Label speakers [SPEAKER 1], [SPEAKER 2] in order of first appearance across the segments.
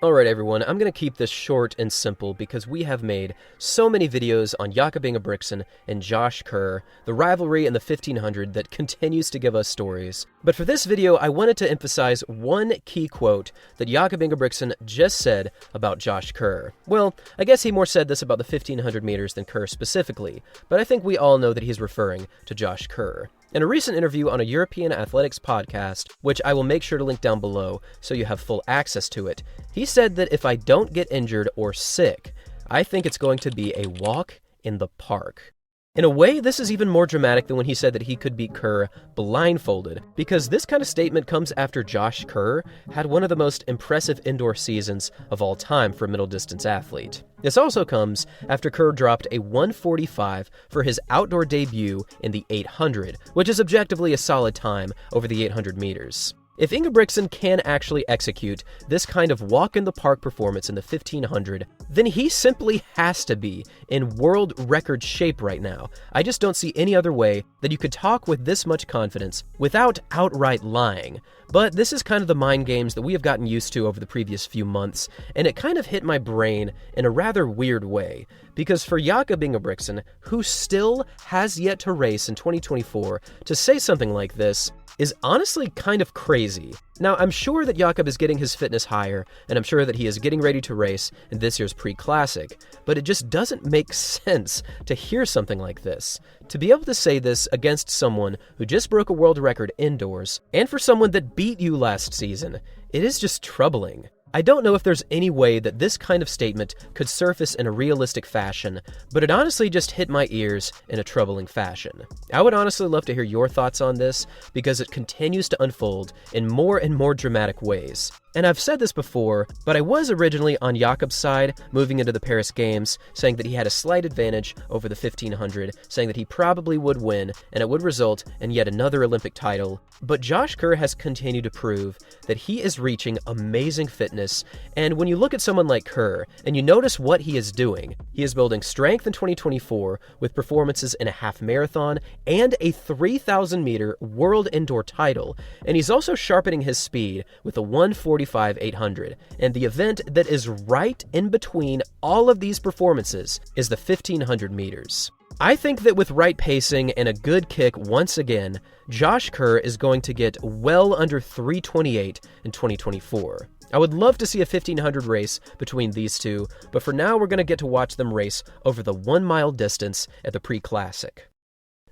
[SPEAKER 1] Alright everyone, I'm going to keep this short and simple because we have made so many videos on Jakob Ingebrigtsen and Josh Kerr, the rivalry in the 1500 that continues to give us stories. But for this video, I wanted to emphasize one key quote that Jakob Ingebrigtsen just said about Josh Kerr. Well, I guess he more said this about the 1500 meters than Kerr specifically, but I think we all know that he's referring to Josh Kerr. In a recent interview on a European athletics podcast, which I will make sure to link down below so you have full access to it, he said that if I don't get injured or sick, I think it's going to be a walk in the park. In a way, this is even more dramatic than when he said that he could beat Kerr blindfolded, because this kind of statement comes after Josh Kerr had one of the most impressive indoor seasons of all time for a middle-distance athlete. This also comes after Kerr dropped a 1:45 for his outdoor debut in the 800, which is objectively a solid time over the 800 meters. If Ingebrigtsen can actually execute this kind of walk-in-the-park performance in the 1500, then he simply has to be in world record shape right now. I just don't see any other way that you could talk with this much confidence without outright lying. But this is kind of the mind games that we have gotten used to over the previous few months, and it kind of hit my brain in a rather weird way. Because for Jakob Ingebrigtsen, who still has yet to race in 2024, to say something like this is honestly kind of crazy. Now, I'm sure that Jakob is getting his fitness higher, and I'm sure that he is getting ready to race in this year's pre-classic, but it just doesn't make sense to hear something like this. To be able to say this against someone who just broke a world record indoors, and for someone that beat you last season, it is just troubling. I don't know if there's any way that this kind of statement could surface in a realistic fashion, but it honestly just hit my ears in a troubling fashion. I would honestly love to hear your thoughts on this, because it continues to unfold in more and more dramatic ways. And I've said this before, but I was originally on Jakob's side moving into the Paris Games, saying that he had a slight advantage over the 1500, saying that he probably would win, and it would result in yet another Olympic title. But Josh Kerr has continued to prove that he is reaching amazing fitness, and when you look at someone like Kerr, and you notice what he is doing, he is building strength in 2024 with performances in a half marathon and a 3,000-meter world indoor title, and he's also sharpening his speed with a 1:45 800, and the event that is right in between all of these performances is the 1500 meters. I think that with right pacing and a good kick once again, Josh Kerr is going to get well under 3:28 in 2024. I would love to see a 1500 race between these two, but for now we're going to get to watch them race over the 1-mile distance at the pre-classic.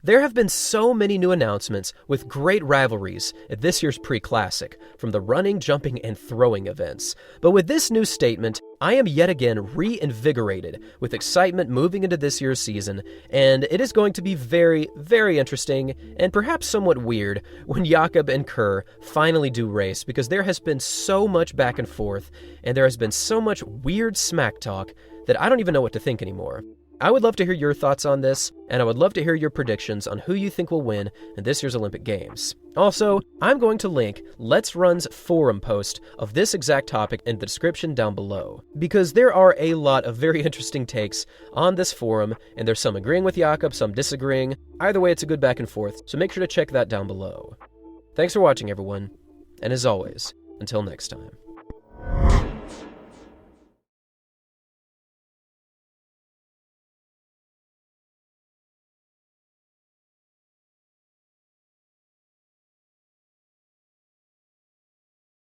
[SPEAKER 1] There have been so many new announcements with great rivalries at this year's pre-classic, from the running, jumping, and throwing events. But with this new statement, I am yet again reinvigorated with excitement moving into this year's season, and it is going to be very, very interesting and perhaps somewhat weird when Jakob and Kerr finally do race, because there has been so much back and forth, and there has been so much weird smack talk that I don't even know what to think anymore. I would love to hear your thoughts on this, and I would love to hear your predictions on who you think will win in this year's Olympic Games. Also, I'm going to link Let's Run's forum post of this exact topic in the description down below, because there are a lot of very interesting takes on this forum, and there's some agreeing with Jakob, some disagreeing. Either way, it's a good back and forth, so make sure to check that down below. Thanks for watching, everyone, and as always, until next time.